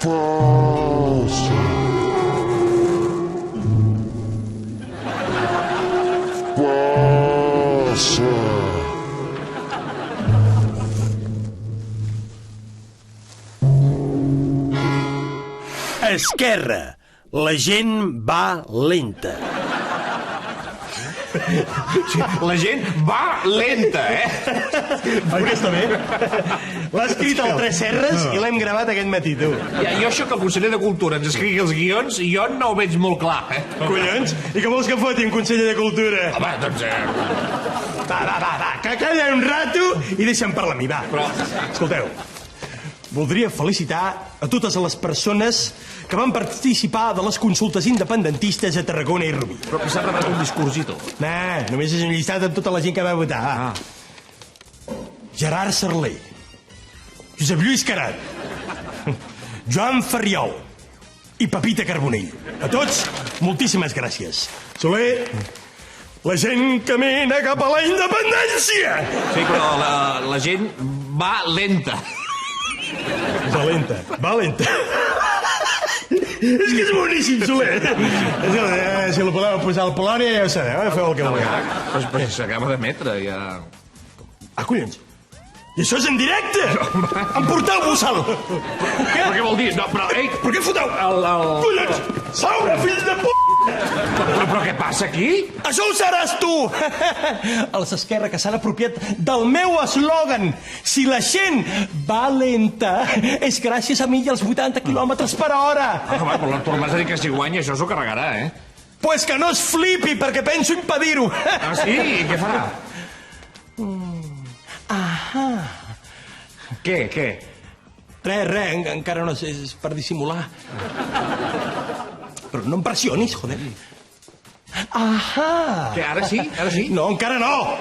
Passa. Passa. Esquerra. La gent va lenta. La gent va lenta, Oi que està bé? L'ha escrit el Tres Serres i l'hem gravat aquest matí, tu. Jo això que el conseller de Cultura ens escrigui els guions, jo no ho veig molt clar, Collons, i que vols que foti un conseller de Cultura? Home, doncs... Va, que calla un rato i deixa'm parlar a mi, va. Però... Escolteu, voldria felicitar a totes les persones que van participar de les consultes independentistes a Tarragona i Rubí. Però que s'ha preparat un discurs i tot. Nah, només és un llistat amb tota la gent que va votar. Gerard Sarlé, Josep Lluís Carat, Joan Ferriol i Pepita Carbonell. A tots, moltíssimes gràcies. Soler, la gent camina cap a la independència! Sí, però la gent va lenta. Valenta. És que és boníssim, Soler. Si lo podeu posar al Polònia, ja ho sabeu, feu el que vulgueu. Però s'acaba d'emetre, ja... Collons. I això és en directe! Emporteu-vos al... Però què vol dir? No, però, ei... Per què foteu? Collons! Saura, fill de p***! Però què passa aquí? Això ho seràs tu! Els Esquerra que s'han apropiat del meu eslògan. Si la gent va lenta, és gràcies a mi i als 80 quilòmetres per hora. Va, però l'Artur Mas ha dit que si guanya això s'ho carregarà, Pues que no es flipi, perquè penso impedir-ho. Ah, sí? I què farà? Què? Res, encara no sé, és per dissimular. Però no em pressionis, joder. Què, ara sí? No, encara no!